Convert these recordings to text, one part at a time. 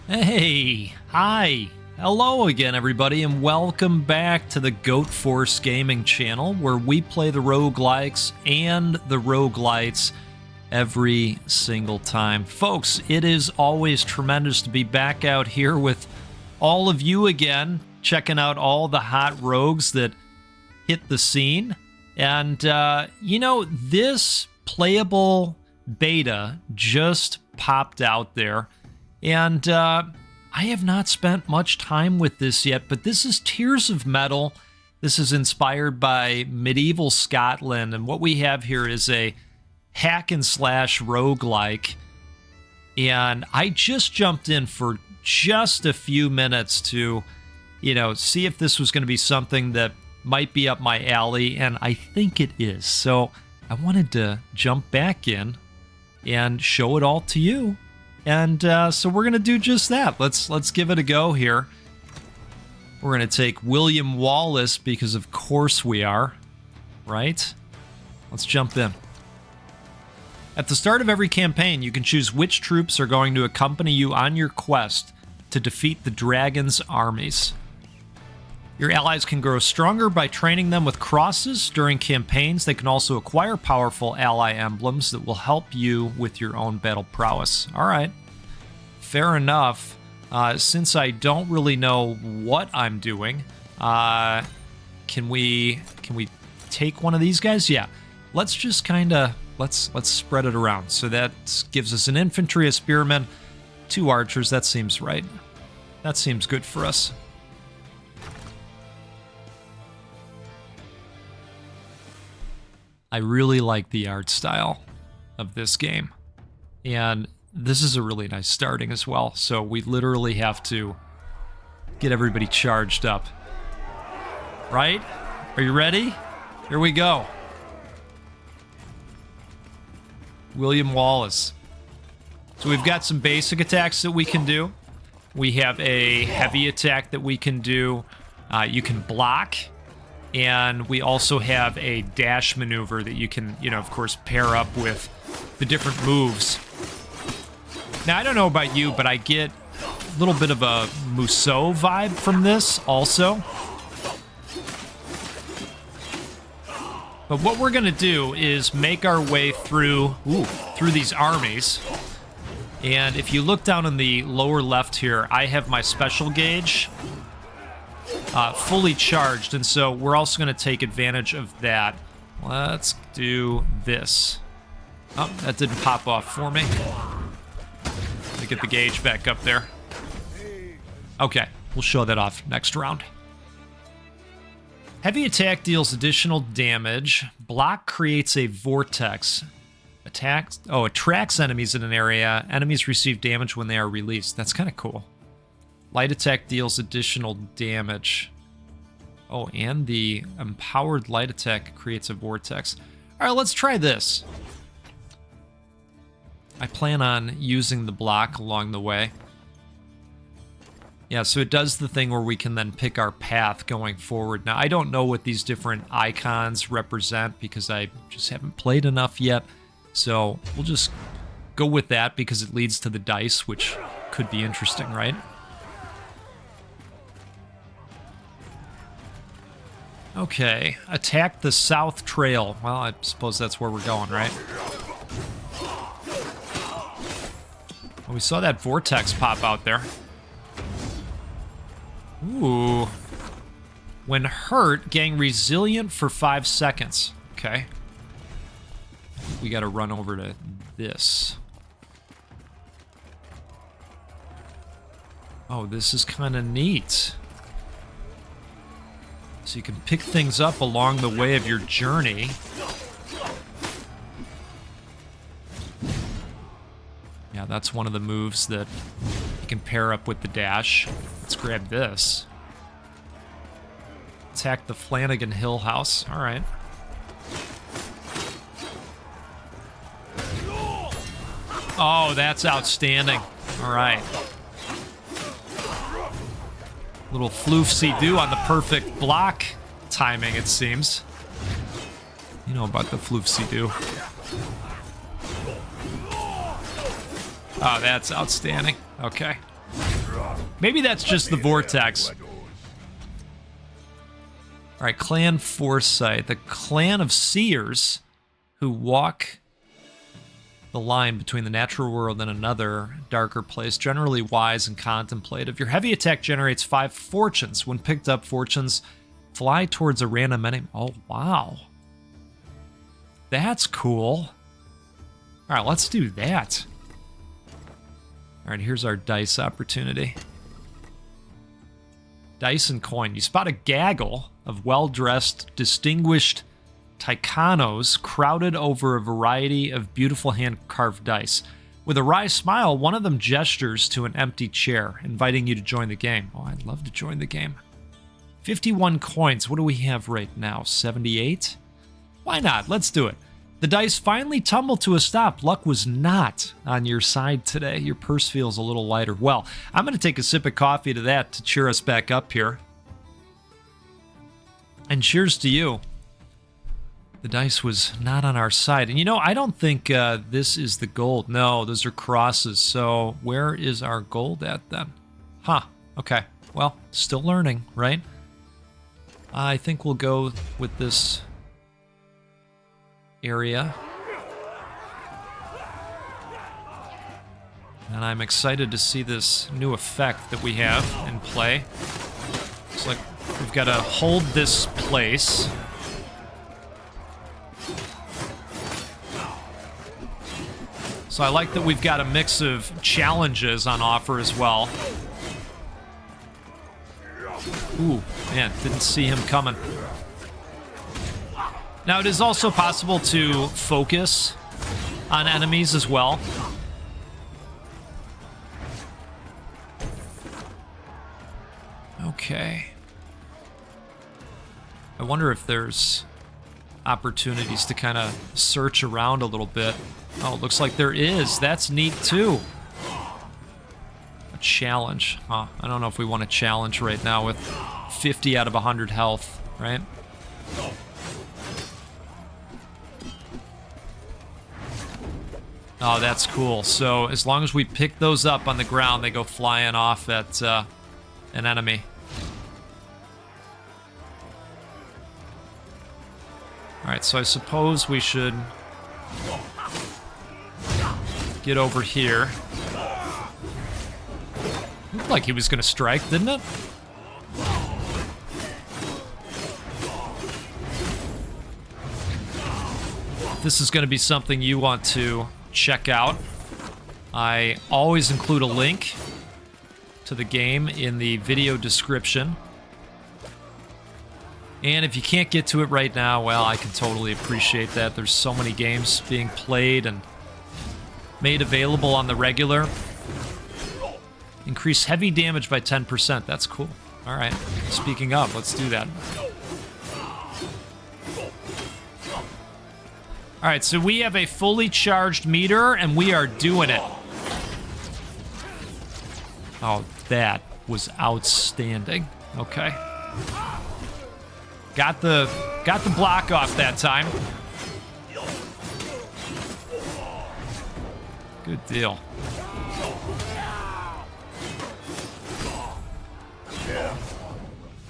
Hey, hi, hello again everybody, and welcome back to the Goat Force Gaming channel, where we play the roguelikes and the roguelites every single time. Folks, it is always tremendous to be back out here with all of you again, checking out all the hot rogues that hit the scene. And, this playable beta just popped out there. And I have not spent much time with this yet, but this is Tears of Metal. This is inspired by medieval Scotland, and what we have here is a hack and slash roguelike. And I just jumped in for just a few minutes to, see if this was going to be something that might be up my alley, and I think it is. So I wanted to jump back in and show it all to you. And so we're going to do just that. Let's give it a go here. We're going to take William Wallace because of course we are, right? Let's jump in. At the start of every campaign, you can choose which troops are going to accompany you on your quest to defeat the dragon's armies. Your allies can grow stronger by training them with crosses. During campaigns, they can also acquire powerful ally emblems that will help you with your own battle prowess. All right, fair enough. Since I don't really know what I'm doing, can we take one of these guys? Yeah, let's just kind of let's spread it around. So that gives us an infantry, a spearman, 2 archers. That seems right. That seems good for us. I really like the art style of this game, and this is a really nice starting as well, so we literally have to get everybody charged up. Right? Are you ready? Here we go. William Wallace. So we've got some basic attacks that we can do. We have a heavy attack that we can do. You can block. And we also have a dash maneuver that you can, of course, pair up with the different moves. Now, I don't know about you, but I get a little bit of a Musou vibe from this also. But what we're going to do is make our way through these armies. And if you look down in the lower left here, I have my special gauge fully charged, and so we're also going to take advantage of that. Let's do this. Oh, that didn't pop off for me. Let me get the gauge back up there. Okay, we'll show that off next round. Heavy attack deals additional damage. Block creates a vortex. Attracts enemies in an area. Enemies receive damage when they are released. That's kind of cool. Light attack deals additional damage. Oh, and the empowered light attack creates a vortex. All right, let's try this. I plan on using the block along the way. Yeah, so it does the thing where we can then pick our path going forward. Now, I don't know what these different icons represent because I just haven't played enough yet. So we'll just go with that because it leads to the dice, which could be interesting, right? Okay, attack the South Trail. Well, I suppose that's where we're going, right? Well, we saw that vortex pop out there. Ooh. When hurt, gain resilient for 5 seconds. Okay. We gotta run over to this. Oh, this is kind of neat. So you can pick things up along the way of your journey. Yeah, that's one of the moves that you can pair up with the dash. Let's grab this. Attack the Flanagan Hill House. All right. Oh, that's outstanding. All right. Little floofsy-doo on the perfect block timing, it seems. You know about the floofsy-doo. Oh, that's outstanding. Okay. Maybe that's just the vortex. All right, Clan Foresight, the clan of seers who walk the line between the natural world and another darker place, generally wise and contemplative. Your heavy attack generates 5 fortunes. When picked up, fortunes fly towards a random enemy. Oh, wow. That's cool. All right, let's do that. All right, here's our dice opportunity. Dice and coin. You spot a gaggle of well-dressed, distinguished Tycanos crowded over a variety of beautiful hand-carved dice. With a wry smile, one of them gestures to an empty chair, inviting you to join the game. Oh, I'd love to join the game. 51 coins. What do we have right now? 78? Why not? Let's do it. The dice finally tumble to a stop. Luck was not on your side today. Your purse feels a little lighter. Well, I'm going to take a sip of coffee to that to cheer us back up here. And cheers to you. The dice was not on our side. And you know, I don't think this is the gold. No, those are crosses. So where is our gold at then? Huh. Okay. Well, still learning, right? I think we'll go with this area. And I'm excited to see this new effect that we have in play. Looks like we've got to hold this place. So I like that we've got a mix of challenges on offer as well. Ooh, man, didn't see him coming. Now, it is also possible to focus on enemies as well. Okay. I wonder if there's opportunities to kind of search around a little bit. Oh, it looks like there is. That's neat, too. A challenge. Huh. I don't know if we want a challenge right now with 50 out of 100 health, right? Oh, that's cool. So as long as we pick those up on the ground, they go flying off at an enemy. All right, so I suppose we should get over here. Looked like he was going to strike, didn't it? This is going to be something you want to check out. I always include a link to the game in the video description. And if you can't get to it right now, well, I can totally appreciate that. There's so many games being played and made available on the regular. Increase heavy damage by 10%. That's cool. All right. Speaking of, let's do that. All right, so we have a fully charged meter, and we are doing it. Oh, that was outstanding. Okay. Got the block off that time. Good deal.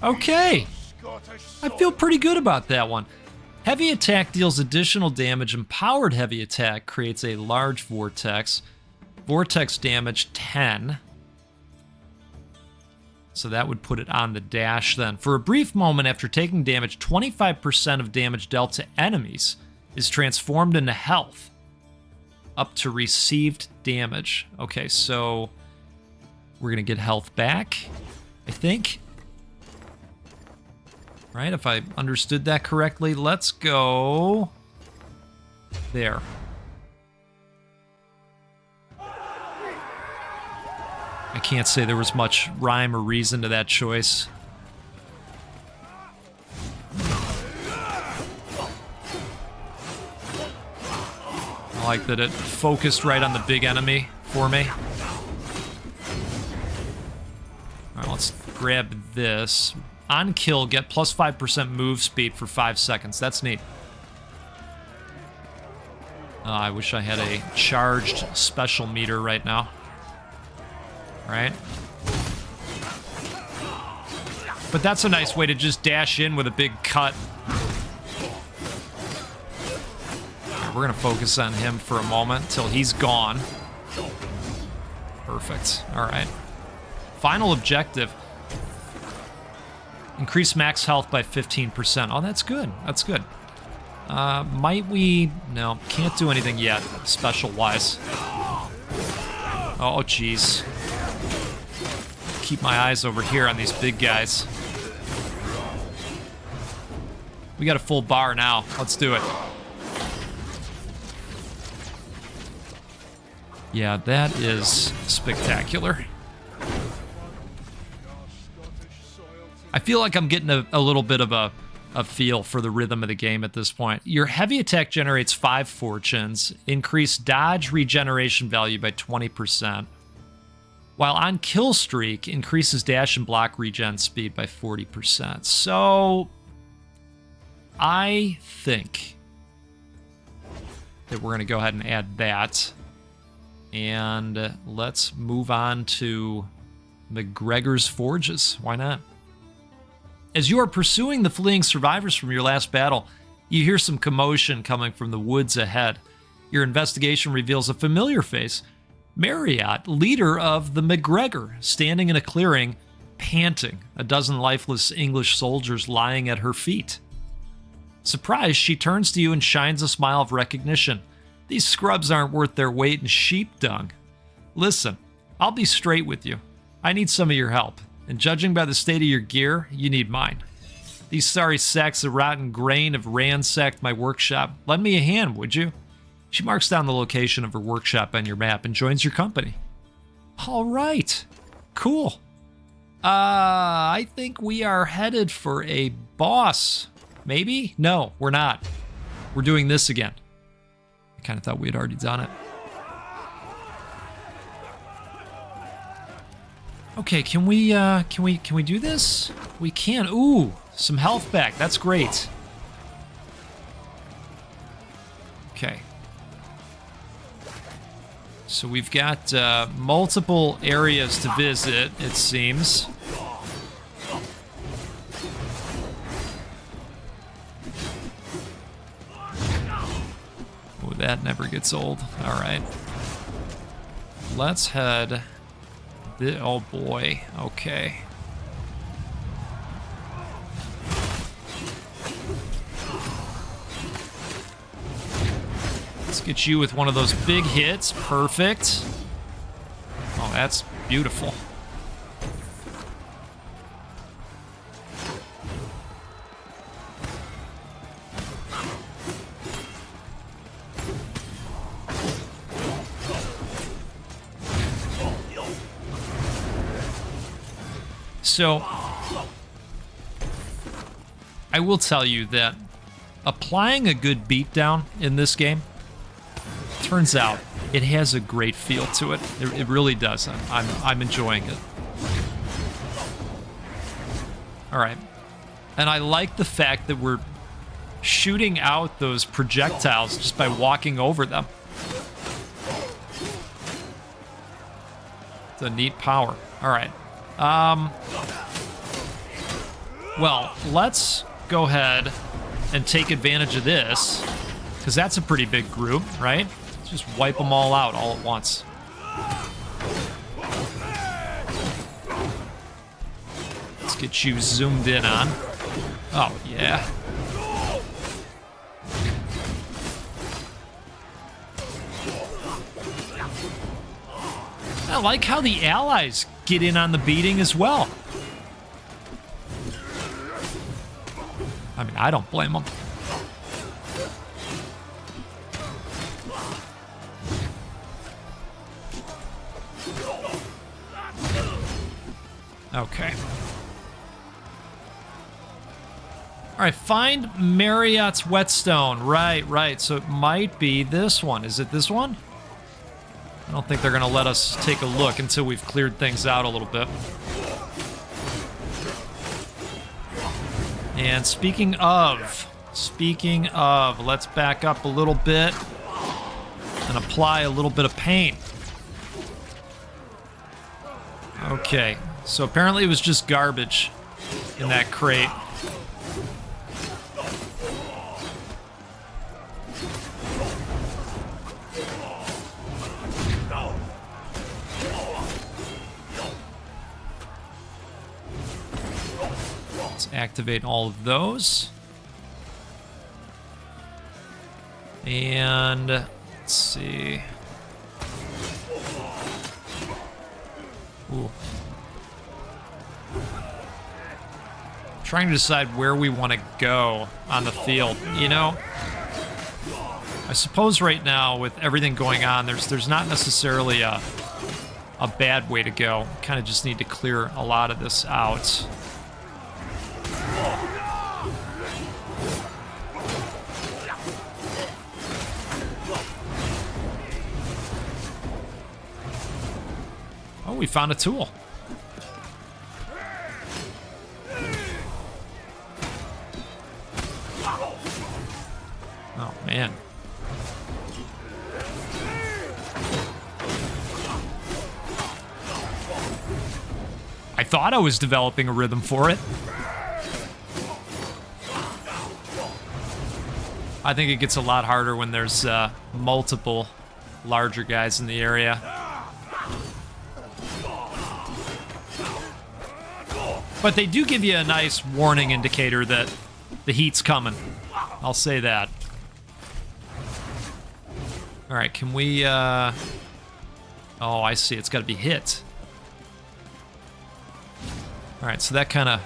Okay. I feel pretty good about that one. Heavy attack deals additional damage. Empowered heavy attack creates a large vortex. Vortex damage 10. So that would put it on the dash then. For a brief moment after taking damage, 25% of damage dealt to enemies is transformed into health up to received damage. Okay, so we're going to get health back, I think. Right, if I understood that correctly, let's go there. I can't say there was much rhyme or reason to that choice. I like that it focused right on the big enemy for me. All right, let's grab this. On kill, get plus 5% move speed for 5 seconds. That's neat. I wish I had a charged special meter right now. right? But that's a nice way to just dash in with a big cut. Right, we're gonna focus on him for a moment till he's gone. Perfect. All right. Final objective. Increase max health by 15%. Oh, that's good. That's good. Might we... No, can't do anything yet, special-wise. Oh, jeez. Keep my eyes over here on these big guys. We got a full bar now. Let's do it. Yeah, that is spectacular. I feel like I'm getting a little bit of a feel for the rhythm of the game at this point. Your heavy attack generates 5 fortunes, increase dodge regeneration value by 20%, while on kill streak, increases dash and block regen speed by 40%. So, I think that we're going to go ahead and add that. And let's move on to MacGregor's Forges. Why not? As you are pursuing the fleeing survivors from your last battle, you hear some commotion coming from the woods ahead. Your investigation reveals a familiar face, Marriott, leader of the MacGregor, standing in a clearing, panting, a dozen lifeless English soldiers lying at her feet. Surprised, she turns to you and shines a smile of recognition. These scrubs aren't worth their weight in sheep dung. Listen, I'll be straight with you. I need some of your help. And judging by the state of your gear, you need mine. These sorry sacks of rotten grain have ransacked my workshop. Lend me a hand, would you? She marks down the location of her workshop on your map and joins your company. All right. Cool. I think we are headed for a boss. Maybe? No, we're not. We're doing this again. I kind of thought we had already done it. Okay, can we do this? We can. Ooh, some health back. That's great. Okay. So we've got multiple areas to visit, it seems. Oh, that never gets old. All right. Let's head... Oh boy, okay. Let's get you with one of those big hits. Perfect. Oh, that's beautiful. So, I will tell you that applying a good beatdown in this game, turns out it has a great feel to it. It really does. I'm enjoying it. All right. And I like the fact that we're shooting out those projectiles just by walking over them. It's a neat power. All right. Well, let's go ahead and take advantage of this, because that's a pretty big group, right? Let's just wipe them all out all at once. Let's get you zoomed in on. Oh, yeah. I like how the allies get in on the beating as well. I mean, I don't blame them. Okay. All right, find Marriott's whetstone. Right. So it might be this one. Is it this one? I don't think they're going to let us take a look until we've cleared things out a little bit. And speaking of, let's back up a little bit and apply a little bit of paint. Okay, so apparently it was just garbage in that crate. Let's activate all of those. And let's see. Ooh. Trying to decide where we want to go on the field. You know, I suppose right now with everything going on, there's not necessarily a bad way to go. Kind of just need to clear a lot of this out. Oh, we found a tool. Oh, man. I thought I was developing a rhythm for it. I think it gets a lot harder when there's multiple larger guys in the area. But they do give you a nice warning indicator that the heat's coming. I'll say that. All right, can we... Oh, I see. It's got to be hit. All right, so that kind of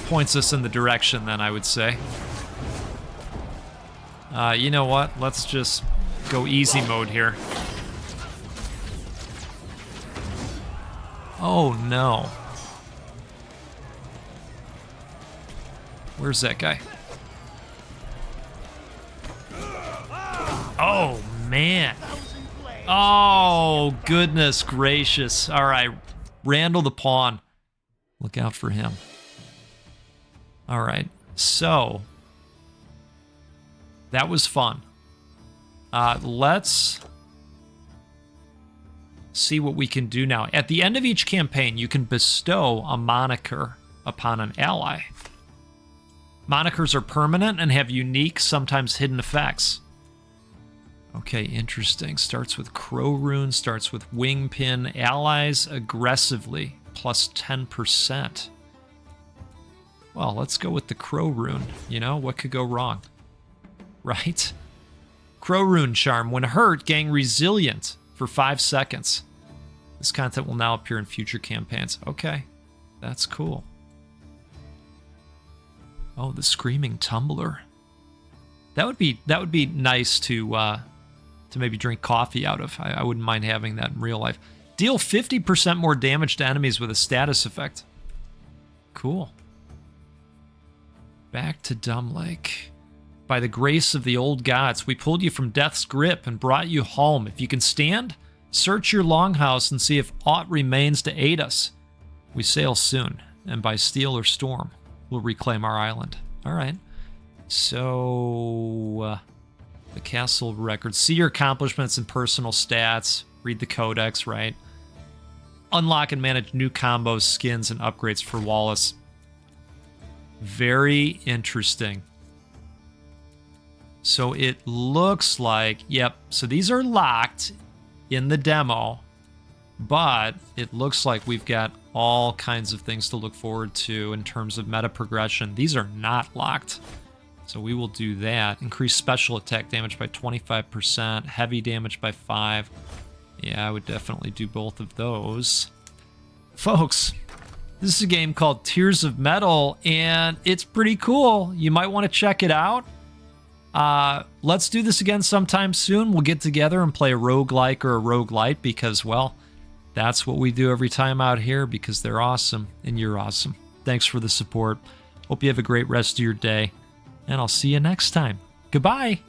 points us in the direction, then, I would say. You know what? Let's just go easy mode here. Oh, no. Where's that guy? Oh, man. Oh, goodness gracious. All right. Randall the Pawn. Look out for him. All right. So, that was fun. Let's see what we can do now. At the end of each campaign, you can bestow a moniker upon an ally. Monikers are permanent and have unique, sometimes hidden effects. Okay, interesting. Starts with Crow Rune, starts with Wing Pin. Allies aggressively, plus 10%. Well, let's go with the Crow Rune. You know, what could go wrong? Right? Crow Rune Charm. When hurt, gain resilient for 5 seconds. This content will now appear in future campaigns. Okay, that's cool. Oh, the Screaming Tumbler. That would be nice to maybe drink coffee out of. I wouldn't mind having that in real life. Deal 50% more damage to enemies with a status effect. Cool. Back to Dumb Lake. By the grace of the old gods, we pulled you from death's grip and brought you home. If you can stand, search your longhouse and see if aught remains to aid us. We sail soon, and by steel or storm, we'll reclaim our island. All right. So, the castle records. See your accomplishments and personal stats. Read the codex, right? Unlock and manage new combos, skins, and upgrades for Wallace. Very interesting. So it looks like, yep, so these are locked in the demo, but it looks like we've got all kinds of things to look forward to in terms of meta progression. These are not locked. So we will do that. Increase special attack damage by 25%, heavy damage by 5%. Yeah, I would definitely do both of those. Folks, this is a game called Tears of Metal, and it's pretty cool. You might want to check it out. Let's do this again sometime soon. We'll get together and play a roguelike or a roguelite because, well, that's what we do every time out here because they're awesome and you're awesome. Thanks for the support. Hope you have a great rest of your day. And I'll see you next time. Goodbye.